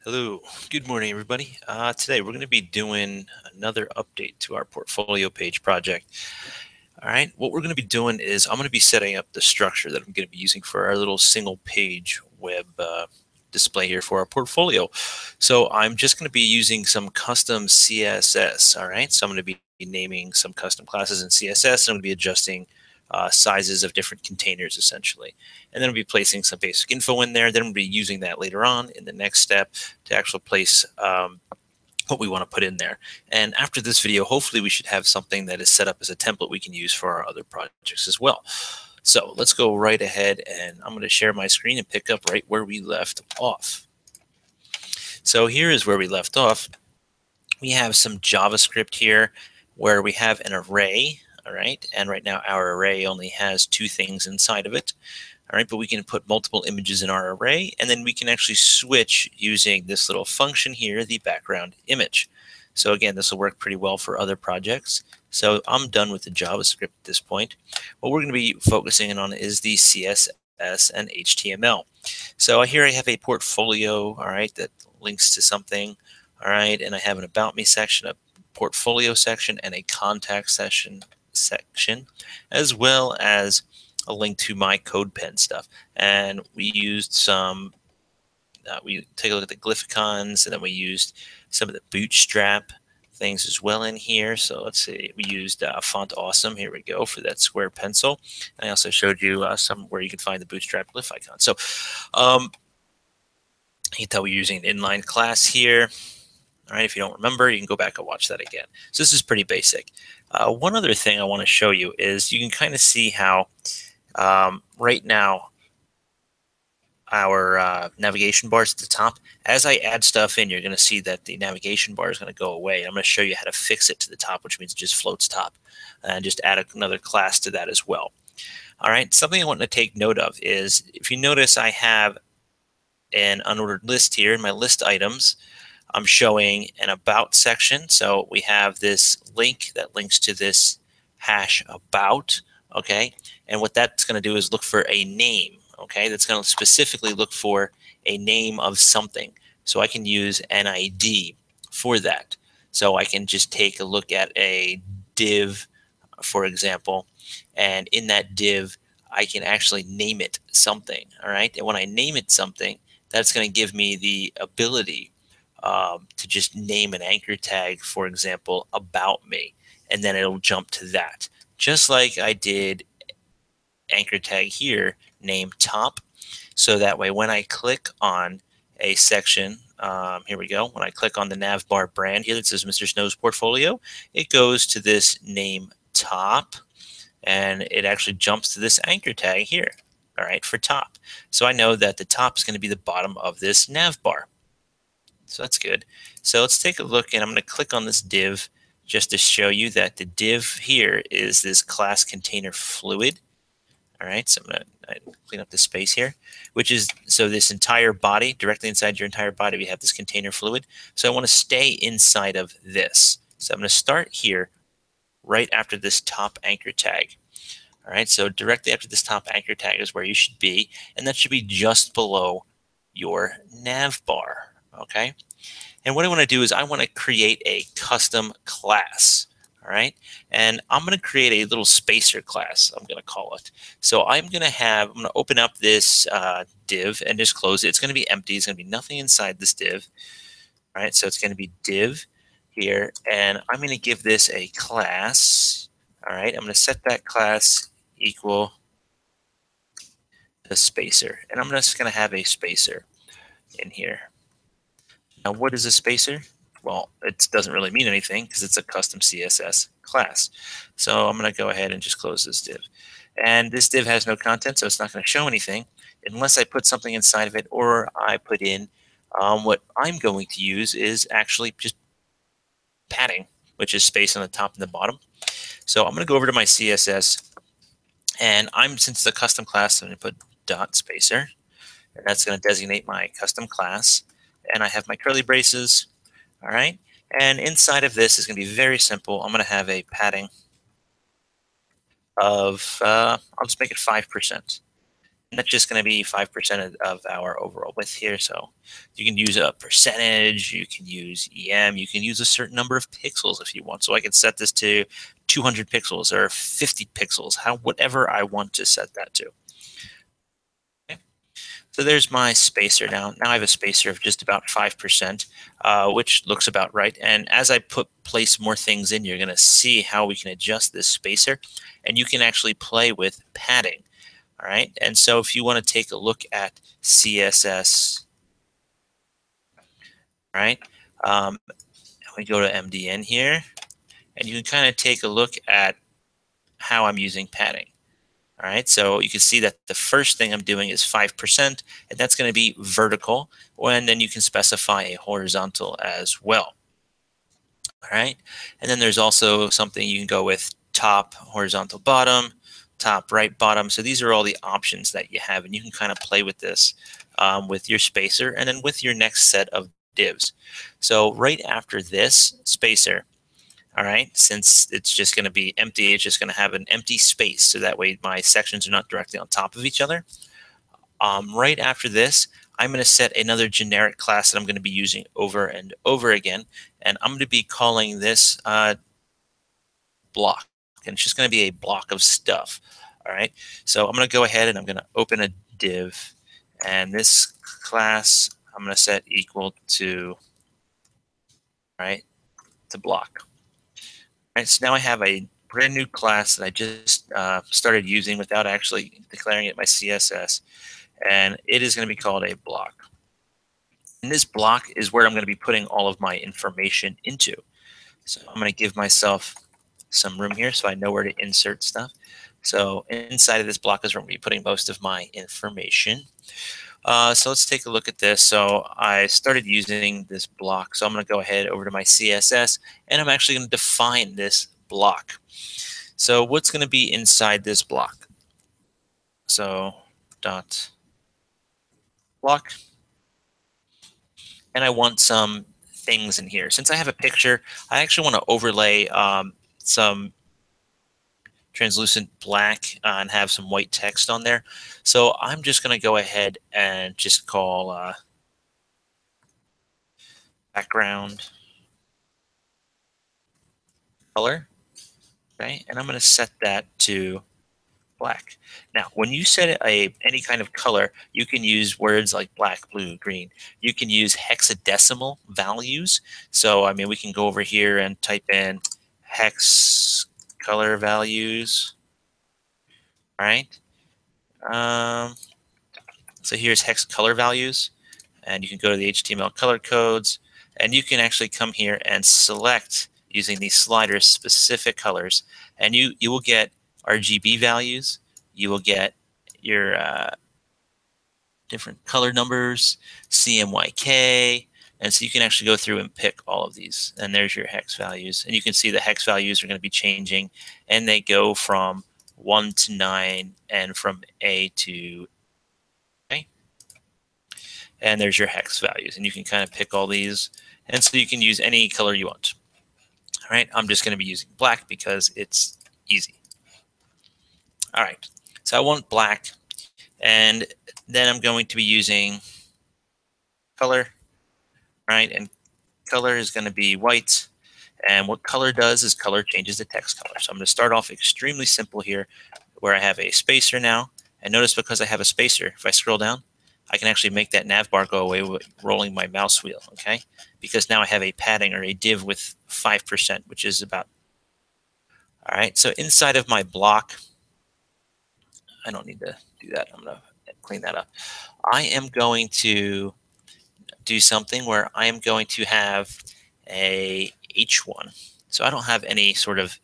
Hello, good morning, everybody. Today we're going to be doing another update to our portfolio page project. All right, what we're going to be doing is I'm going to be setting up the structure that I'm going to be using for our little single page web display here for our portfolio. So I'm just going to be using some custom CSS. All right, so I'm going to be naming some custom classes in CSS, and I'm going to be adjusting sizes of different containers essentially. And then I'll be placing some basic info in there. Then we'll be using that later on in the next step to actually place what we want to put in there. And after this video, hopefully we should have something that is set up as a template we can use for our other projects as well. So let's go right ahead, and I'm going to share my screen and pick up right where we left off. So here is where we left off. We have some JavaScript here where we have an array. All right, and right now our array only has 2 things inside of it. All right, but we can put multiple images in our array, and then we can actually switch using this little function here, the background image. So again, this will work pretty well for other projects. So I'm done with the JavaScript at this point. What we're going to be focusing on is the CSS and HTML. So here I have a portfolio, all right, that links to something, all right, and I have an About Me section, a portfolio section, and a contact section, as well as a link to my CodePen stuff. And we used some, we take a look at the glyphicons, and then we used some of the Bootstrap things as well in here. So let's see, we used Font Awesome, here we go, for that square pencil. And I also showed you some where you can find the Bootstrap glyph icon. So you can tell we're using an inline class here. All right, if you don't remember, you can go back and watch that again. So this is pretty basic. One other thing I want to show you is you can kind of see how right now our navigation bars at the top, as I add stuff in, you're going to see that the navigation bar is going to go away. I'm going to show you how to fix it to the top, which means it just floats top, and just add another class to that as well. All right, something I want to take note of is, if you notice, I have an unordered list here in my list items. I'm showing an about section. So we have this link that links to this hash about, okay? And what that's going to do is look for a name, okay? That's going to specifically look for a name of something. So I can use an ID for that. So I can just take a look at a div, for example, and in that div, I can actually name it something, all right? And when I name it something, that's going to give me the ability to just name an anchor tag, for example, about me, and then it'll jump to that. Just like I did anchor tag here, name top. So that way when I click on a section, here we go, when I click on the Nav Bar brand here that says Mr. Snow's portfolio, it goes to this name top, and it actually jumps to this anchor tag here, all right, for top. So I know that the top is going to be the bottom of this nav bar. So that's good. So let's take a look, and I'm going to click on this div just to show you that the div here is this class container fluid. All right, so I'm going to clean up the space here, which is, so this entire body, directly inside your entire body, we have this container fluid. So I want to stay inside of this. So I'm going to start here right after this top anchor tag. All right, so directly after this top anchor tag is where you should be, and that should be just below your nav bar. Okay, and what I want to do is I want to create a custom class. All right, and I'm going to create a little spacer class, I'm going to call it. So I'm going to open up this div and just close it. It's going to be empty. It's going to be nothing inside this div. All right, so it's going to be div here, and I'm going to give this a class. All right, I'm going to set that class equal a spacer, and I'm just going to have a spacer in here. Now, what is a spacer? Well, it doesn't really mean anything because it's a custom CSS class. So I'm going to go ahead and just close this div. And this div has no content, so it's not going to show anything unless I put something inside of it, or I put in what I'm going to use is actually just padding, which is space on the top and the bottom. So I'm going to go over to my CSS, and since it's a custom class, I'm going to put dot spacer, and that's going to designate my custom class. And I have my curly braces, all right? And inside of this is going to be very simple. I'm going to have a padding of, I'll just make it 5%. that's just going to be 5% of our overall width here. So you can use a percentage, you can use EM, you can use a certain number of pixels if you want. So I can set this to 200 pixels or 50 pixels, whatever I want to set that to. Okay. So there's my spacer now. Now I have a spacer of just about 5%, which looks about right. And as I place more things in, you're going to see how we can adjust this spacer, and you can actually play with padding. All right, and so if you want to take a look at CSS, right, we go to MDN here, and you can kind of take a look at how I'm using padding. All right, so you can see that the first thing I'm doing is 5%, and that's going to be vertical, and then you can specify a horizontal as well. All right, and then there's also something you can go with top, horizontal, bottom, top, right, bottom. So these are all the options that you have, and you can kind of play with this with your spacer and then with your next set of divs. So right after this spacer, all right, since it's just going to be empty, it's just going to have an empty space. So that way my sections are not directly on top of each other. Right after this, I'm going to set another generic class that I'm going to be using over and over again. And I'm going to be calling this block. And it's just going to be a block of stuff. All right. So I'm going to go ahead and I'm going to open a div. And this class, I'm going to set equal to, right, to block. All right. So now I have a brand new class that I just started using without actually declaring it my CSS. And it is going to be called a block. And this block is where I'm going to be putting all of my information into. So I'm going to give myself some room here so I know where to insert stuff. So inside of this block is where I'm going to be putting most of my information. So let's take a look at this. So I started using this block. So I'm going to go ahead over to my CSS, and I'm actually going to define this block. So what's going to be inside this block? So dot block. And I want some things in here. Since I have a picture, I actually want to overlay some translucent black and have some white text on there. So I'm just going to go ahead and just call background color. Okay, and I'm going to set that to black. Now, when you set any kind of color, you can use words like black, blue, green. You can use hexadecimal values. So, I mean, we can go over here and type in hex color values. All right. So here's hex color values, and you can go to the HTML color codes, and you can actually come here and select using these sliders specific colors, and you will get RGB values. You will get your different color numbers, CMYK, and so you can actually go through and pick all of these. And there's your hex values, and you can see the hex values are going to be changing, and they go from 1 to 9 and from A to A. And there's your hex values, and you can kind of pick all these, and so you can use any color you want. All right, I'm just going to be using black because it's easy. All right, so I want black, and then I'm going to be using color, right? And color is going to be white, and what color does is color changes the text color. So I'm going to start off extremely simple here, where I have a spacer now, and notice because I have a spacer, if I scroll down, I can actually make that nav bar go away with rolling my mouse wheel, okay? Because now I have a padding or a div with 5%, which is about, all right, so inside of my block, I don't need to do that. I'm going to clean that up. I am going to do something where I am going to have a H1. So I don't have any sort of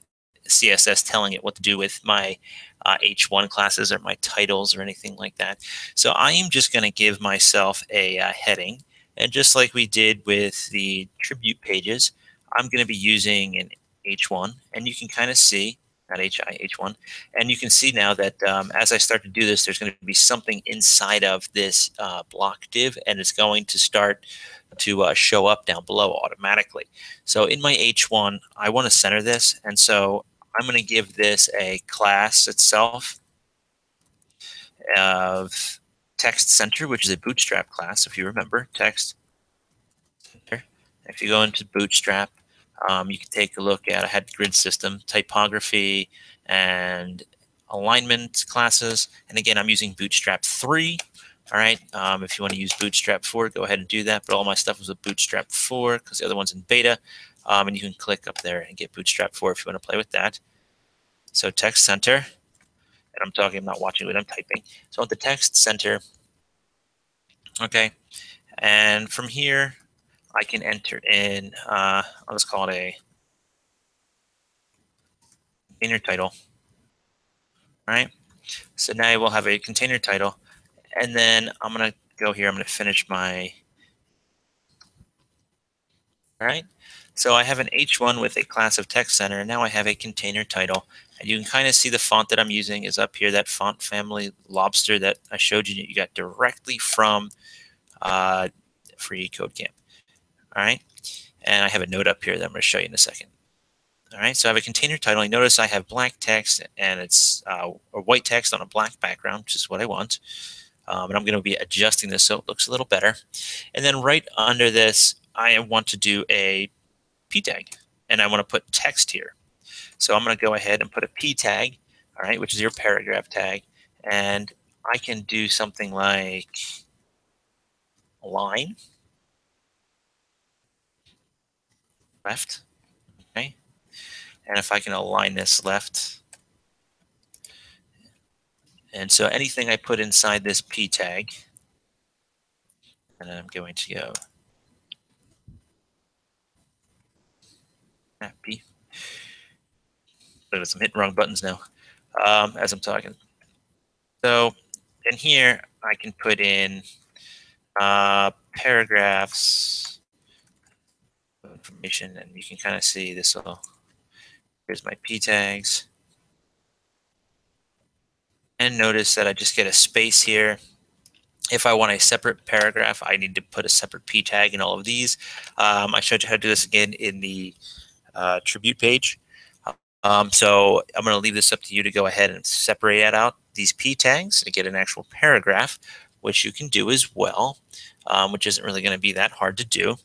CSS telling it what to do with my H1 classes or my titles or anything like that. So I am just going to give myself a heading. And just like we did with the tribute pages, I'm going to be using an H1. And you can kind of see, not HI, H1. And you can see now that as I start to do this, there's going to be something inside of this block div, and it's going to start to show up down below automatically. So in my H1, I want to center this, and so I'm going to give this a class itself, of Text Center, which is a Bootstrap class, if you remember, Text Center. If you go into Bootstrap, you can take a look at, I had grid system, typography, and alignment classes. And again, I'm using Bootstrap 3. All right, if you want to use Bootstrap 4, go ahead and do that. But all my stuff was with Bootstrap 4 because the other one's in beta. And you can click up there and get Bootstrap 4 if you want to play with that. So Text Center, and I'm not watching what I'm typing. So at the Text Center, okay, and from here, I can enter in, I'll just call it a container title. All right, so now we'll have a container title, and then I'm going to go here. I'm going to finish my, all right. So I have an H1 with a class of Text Center, and now I have a container title. And you can kind of see the font that I'm using is up here, that font family Lobster that I showed you that you got directly from freeCodeCamp. All right, and I have a note up here that I'm going to show you in a second. All right, so I have a container title. You notice I have black text, and it's or white text on a black background, which is what I want. And I'm going to be adjusting this so it looks a little better. And then right under this, I want to do a p tag, and I want to put text here. So I'm going to go ahead and put a p tag, all right, which is your paragraph tag, and I can do something like line left, okay, and if I can align this left, and so anything I put inside this p tag, and I'm going to go p. But I'm hitting wrong buttons now as I'm talking. So in here, I can put in paragraphs information, and you can kind of see this. Here's my p tags. And notice that I just get a space here. If I want a separate paragraph, I need to put a separate p tag in all of these. I showed you how to do this again in the tribute page. So I'm going to leave this up to you to go ahead and separate that out, these p tags, and get an actual paragraph, which you can do as well, which isn't really going to be that hard to do.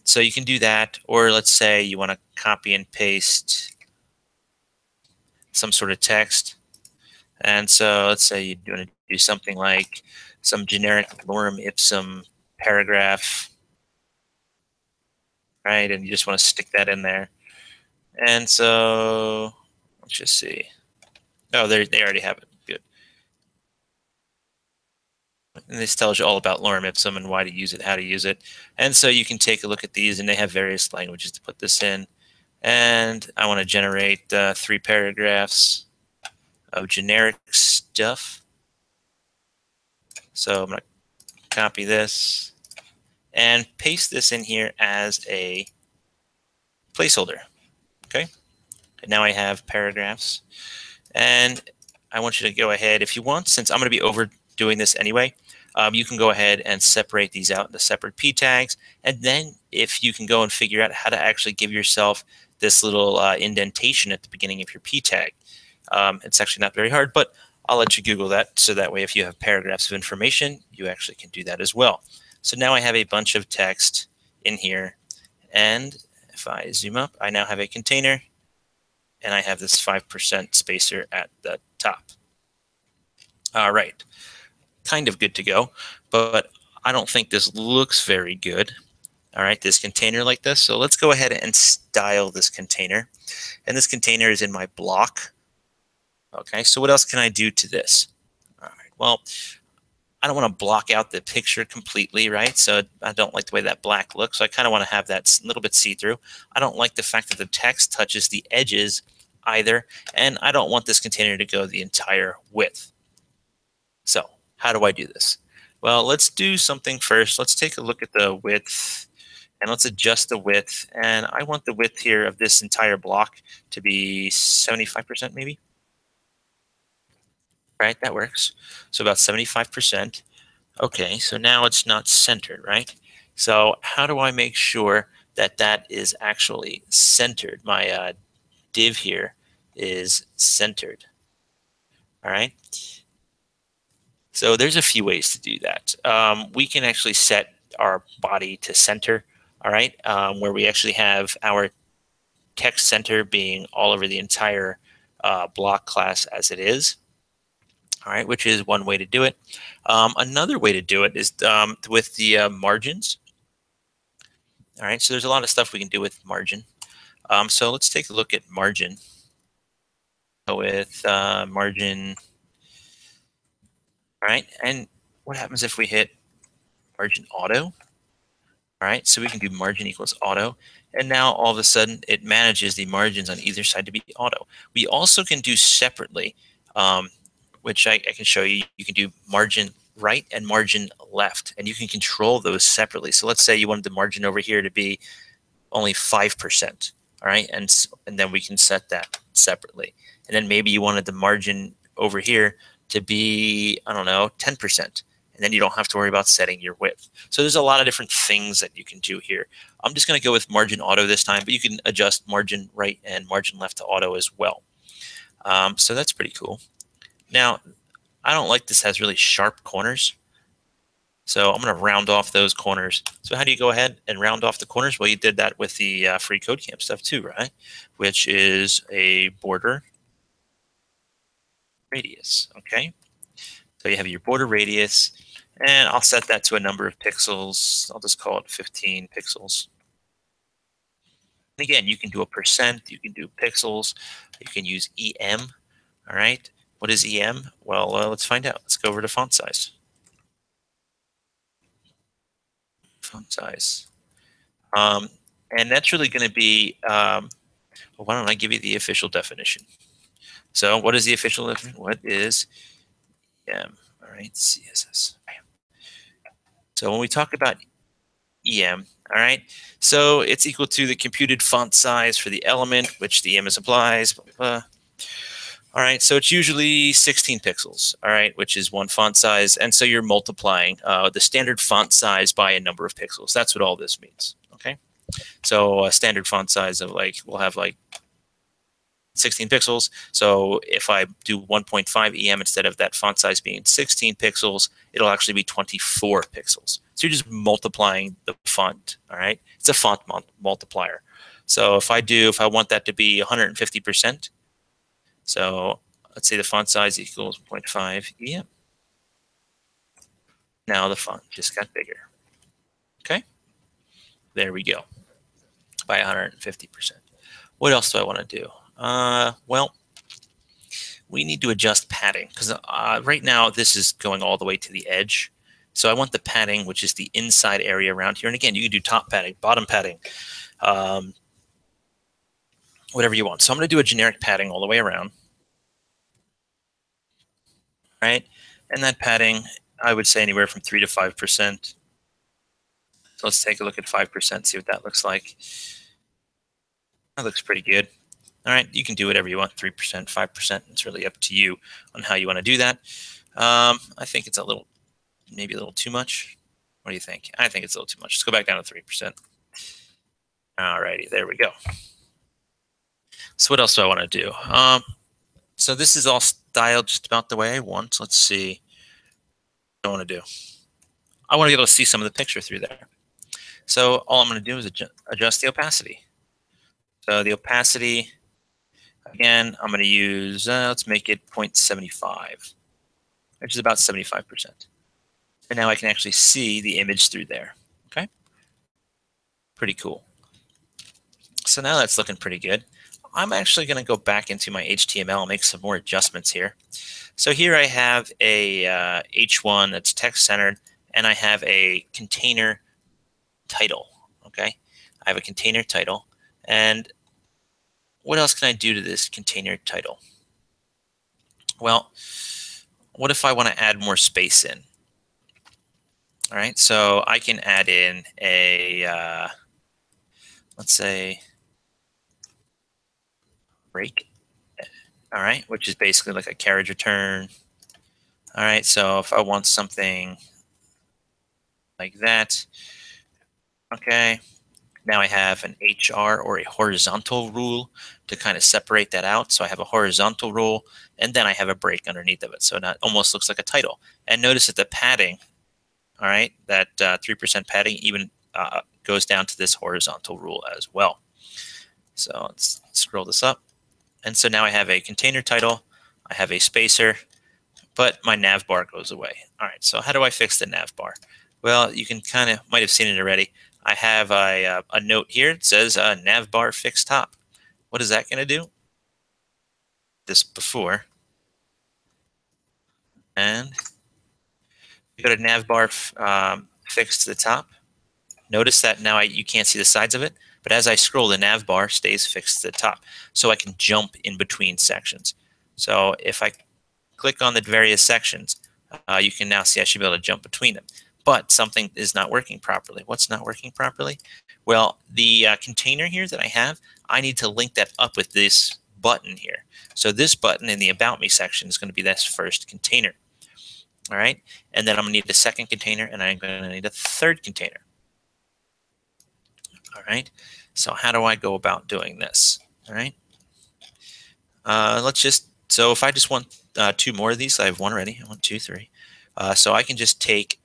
So you can do that, or let's say you want to copy and paste some sort of text. And so let's say you want to do something like some generic lorem ipsum paragraph, right? And you just want to stick that in there. And so let's just see. Oh, they already have it. Good. And this tells you all about lorem ipsum and why to use it, how to use it. And so you can take a look at these, and they have various languages to put this in. And I want to generate 3 paragraphs of generic stuff. So I'm going to copy this and paste this in here as a placeholder. Okay. And now I have paragraphs. And I want you to go ahead, if you want, since I'm going to be overdoing this anyway, you can go ahead and separate these out into separate p tags. And then if you can go and figure out how to actually give yourself this little indentation at the beginning of your p tag. It's actually not very hard, but I'll let you Google that. So that way, if you have paragraphs of information, you actually can do that as well. So now I have a bunch of text in here. And if I zoom up, I now have a container, and I have this 5% spacer at the top. All right, kind of good to go, but I don't think this looks very good. All right, this container like this. So let's go ahead and style this container. And this container is in my block. Okay, so what else can I do to this? All right, well, I don't want to block out the picture completely, right? So I don't like the way that black looks. So I kind of want to have that a little bit see-through. I don't like the fact that the text touches the edges either, and I don't want this container to go the entire width. So how do I do this? Well, let's do something first. Let's take a look at the width, and let's adjust the width. And I want the width here of this entire block to be 75% maybe. Right, that works. So about 75%. Okay, so now it's not centered, right? So how do I make sure that that is actually centered? My div here is centered. All right. So there's a few ways to do that. We can actually set our body to center, all right, where we actually have our text center being all over the entire block class as it is, all right, which is one way to do it. Another way to do it is with the margins. All right, so there's a lot of stuff we can do with margin. So let's take a look at margin. With margin, all right, and what happens if we hit margin auto? All right, so we can do margin equals auto, and now all of a sudden it manages the margins on either side to be auto. We also can do separately, which I can show you. You can do margin right and margin left, and you can control those separately. So let's say you wanted the margin over here to be only 5%, all right, and then we can set that separately. And then maybe you wanted the margin over here to be, I don't know, 10%. And then you don't have to worry about setting your width. So there's a lot of different things that you can do here. I'm just going to go with margin auto this time, but you can adjust margin right and margin left to auto as well. So that's pretty cool. Now, I don't like this has really sharp corners. So I'm going to round off those corners. So how do you go ahead and round off the corners? Well, you did that with the freeCodeCamp stuff too, right? Which is a border radius, okay? So you have your border radius, and I'll set that to a number of pixels. I'll just call it 15 pixels. And again, you can do a percent, you can do pixels, you can use EM, all right? What is EM? Well, let's find out. Let's go over to font size. Font size. And that's really going to be, well, why don't I give you the official definition? So what is the official definition? What is EM? All right, CSS. So when we talk about EM, all right, so it's equal to the computed font size for the element, which the EM applies, blah, blah, blah. All right, so it's usually 16 pixels, all right, which is one font size. And so you're multiplying the standard font size by a number of pixels. That's what all this means, okay? So a standard font size of we'll have 16 pixels. So if I do 1.5 EM instead of that font size being 16 pixels, it'll actually be 24 pixels. So you're just multiplying the font, all right? It's a font multiplier. So if I want that to be 150%, so let's say the font size equals 0.5 EM. Now the font just got bigger, okay? There we go, by 150%. What else do I want to do? Well, we need to adjust padding because right now this is going all the way to the edge. So I want the padding, which is the inside area around here. And again, you can do top padding, bottom padding, whatever you want. So I'm going to do a generic padding all the way around. Right? And that padding, I would say anywhere from 3 to 5%. So let's take a look at 5%, see what that looks like. That looks pretty good. All right, you can do whatever you want, 3%, 5%. It's really up to you on how you want to do that. I think it's maybe a little too much. What do you think? I think it's a little too much. Let's go back down to 3%. All righty, there we go. So what else do I want to do? So this is all styled just about the way I want. Let's see what I want to do. I want to be able to see some of the picture through there. So all I'm going to do is adjust the opacity. So the opacity, again, I'm going to use, let's make it 0.75, which is about 75%. And now I can actually see the image through there, okay? Pretty cool. So now that's looking pretty good. I'm actually going to go back into my HTML and make some more adjustments here. So here I have a H1 that's text-centered, and I have a container title, okay? I have a container title. And what else can I do to this container title? Well, what if I want to add more space in? All right, so I can add in a, let's say, break, all right, which is basically like a carriage return. All right, so if I want something like that, okay, Now I have an HR or a horizontal rule to kind of separate that out. So I have a horizontal rule, and then I have a break underneath of it. So that almost looks like a title. And notice that the padding, all right, that 3% padding even goes down to this horizontal rule as well. So let's scroll this up. And so now I have a container title, I have a spacer, but my nav bar goes away. All right, so how do I fix the nav bar? Well, you can might have seen it already. I have a note here. It says Nav Bar Fix top. What is that going to do? This before. And we go to Nav Bar Fix to the top. Notice that now you can't see the sides of it, but as I scroll, the nav bar stays fixed to the top, so I can jump in between sections. So if I click on the various sections, you can now see I should be able to jump between them. But something is not working properly. What's not working properly? Well, the container here that I have, I need to link that up with this button here. So this button in the About Me section is going to be this first container. All right, and then I'm going to need a second container, and I'm going to need a third container. All right, so how do I go about doing this? All right, so if I just want 2 more of these, I have 1 already. I want 2, 3. So I can just take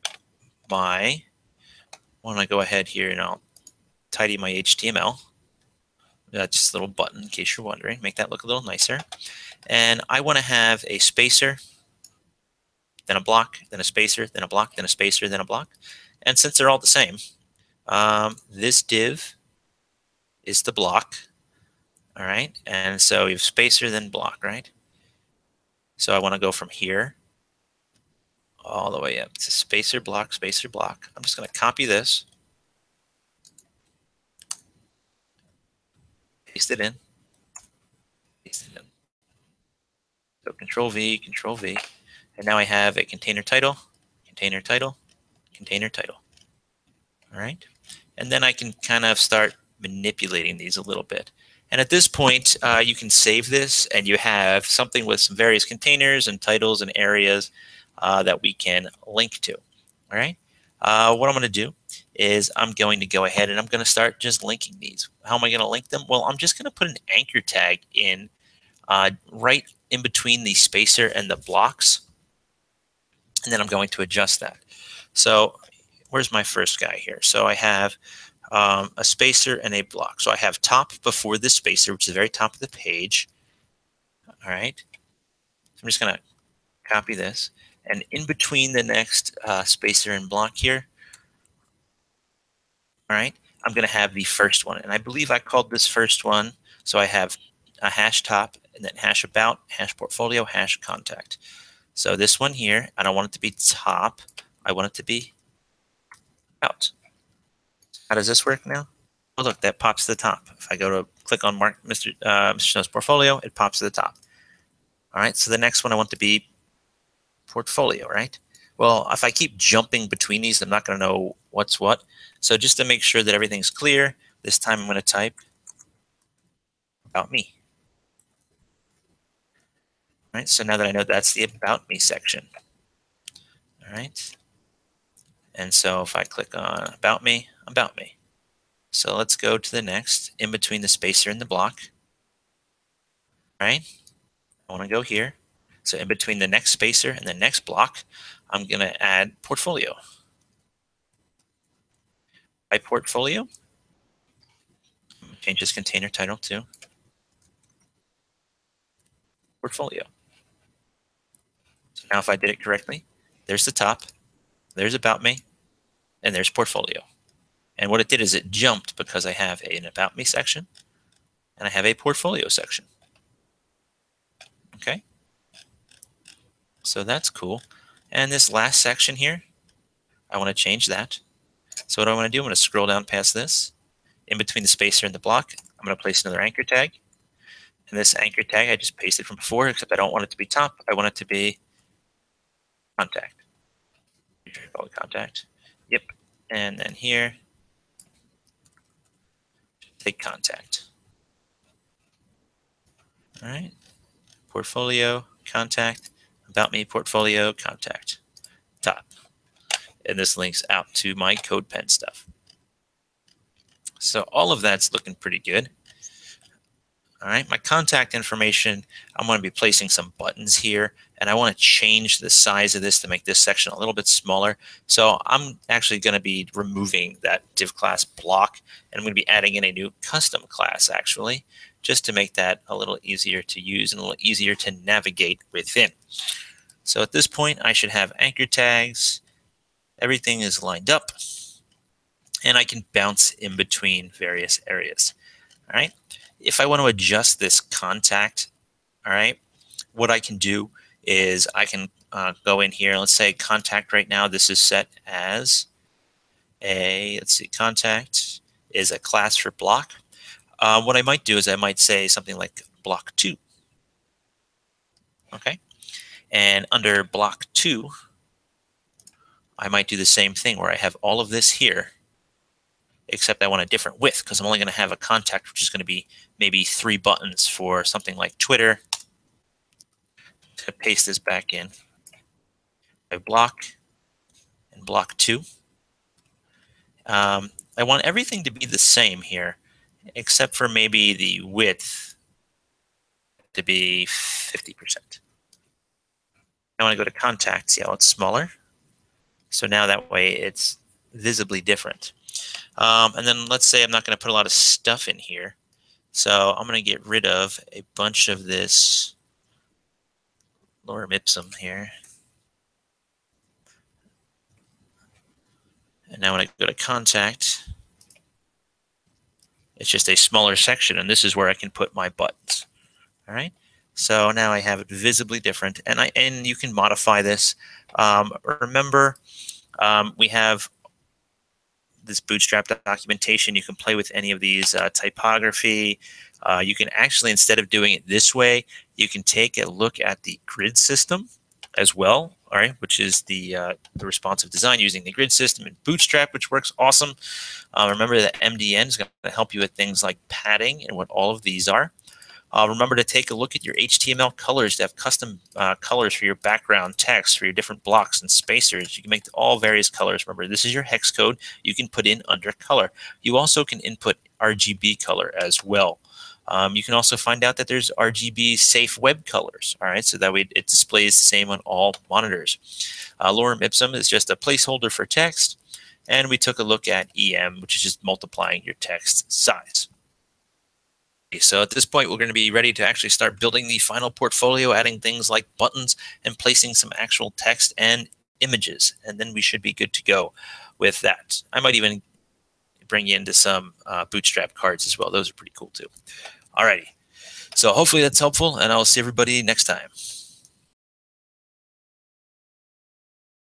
why don't I go ahead here and I'll tidy my HTML. Just a little button in case you're wondering, make that look a little nicer. And I want to have a spacer, then a block, then a spacer, then a block, then a spacer, then a block. And since they're all the same, this div is the block. All right, and so you have spacer, then block, right? So I want to go from here all the way up to spacer, block, spacer, block. I'm just going to copy this, paste it in, paste it in. So Control V, and now I have a container title, container title, container title. All right, and then I can kind of start manipulating these a little bit. And at this point, you can save this, and you have something with some various containers and titles and areas that we can link to. All right. What I'm going to do is I'm going to go ahead and I'm going to start just linking these. How am I going to link them? Well, I'm just going to put an anchor tag in right in between the spacer and the blocks, and then I'm going to adjust that. So where's my first guy here? So I have a spacer and a block. So I have top before the spacer, which is the very top of the page. All right. So I'm just going to copy this. And in between the next spacer and block here, all right, I'm going to have the first one. And I believe I called this first one. So I have a hash top, and then hash about, hash portfolio, hash contact. So this one here, I don't want it to be top. I want it to be out. How does this work now? Oh, look, that pops to the top. If I go to click on Mr. Snow's portfolio, it pops to the top. All right, so the next one I want to be portfolio, right? Well, if I keep jumping between these, I'm not going to know what's what. So just to make sure that everything's clear, this time I'm going to type About Me. All right, so now that I know that's the About Me section. All right. And so if I click on About Me, About Me. So let's go to the next, in between the spacer and the block. All right. I want to go here. So in between the next spacer and the next block, I'm going to add portfolio. By portfolio, change this container title to portfolio. So now if I did it correctly, there's the top, there's About Me, and there's portfolio. And what it did is it jumped because I have an About Me section and I have a portfolio section. Okay. So that's cool. And this last section here, I want to change that. So what I want to do, I'm going to scroll down past this. In between the spacer and the block, I'm going to place another anchor tag. And this anchor tag I just pasted from before, except I don't want it to be top. I want it to be contact. Call it contact. Yep. And then here, take contact. All right. Portfolio, contact, About Me, portfolio, contact, top. And this links out to my CodePen stuff. So all of that's looking pretty good. All right, my contact information, I'm going to be placing some buttons here, and I want to change the size of this to make this section a little bit smaller. So I'm actually going to be removing that div class block, and I'm going to be adding in a new custom class, actually, just to make that a little easier to use and a little easier to navigate within. So at this point, I should have anchor tags. Everything is lined up, and I can bounce in between various areas. All right. If I want to adjust this contact, all right, what I can do is I can go in here. Let's say contact right now, this is set as a, let's see, contact is a class for block. What I might do is I might say something like block 2. Okay. And under block 2, I might do the same thing where I have all of this here, except I want a different width because I'm only going to have a contact which is going to be maybe 3 buttons for something like Twitter. To paste this back in, I block and block 2. I want everything to be the same here, except for maybe the width to be 50%. I want to go to contact, see how it's smaller. So now that way it's visibly different. And then let's say I'm not going to put a lot of stuff in here. So I'm going to get rid of a bunch of this lorem ipsum here. And now when I go to contact, it's just a smaller section, and this is where I can put my buttons. All right. So now I have it visibly different, and you can modify this. Remember, we have this Bootstrap documentation. You can play with any of these typography. You can actually, instead of doing it this way, you can take a look at the grid system as well, all right, which is the responsive design using the grid system in Bootstrap, which works awesome. Remember that MDN is going to help you with things like padding and what all of these are. Remember to take a look at your HTML colors to have custom colors for your background text, for your different blocks and spacers. You can make all various colors. Remember, this is your hex code. You can put in under color. You also can input RGB color as well. You can also find out that there's RGB safe web colors. All right, so that way it displays the same on all monitors. Lorem ipsum is just a placeholder for text. And we took a look at EM, which is just multiplying your text size. So at this point, we're going to be ready to actually start building the final portfolio, adding things like buttons and placing some actual text and images. And then we should be good to go with that. I might even bring you into some Bootstrap cards as well. Those are pretty cool too. Alrighty. So hopefully that's helpful, and I'll see everybody next time.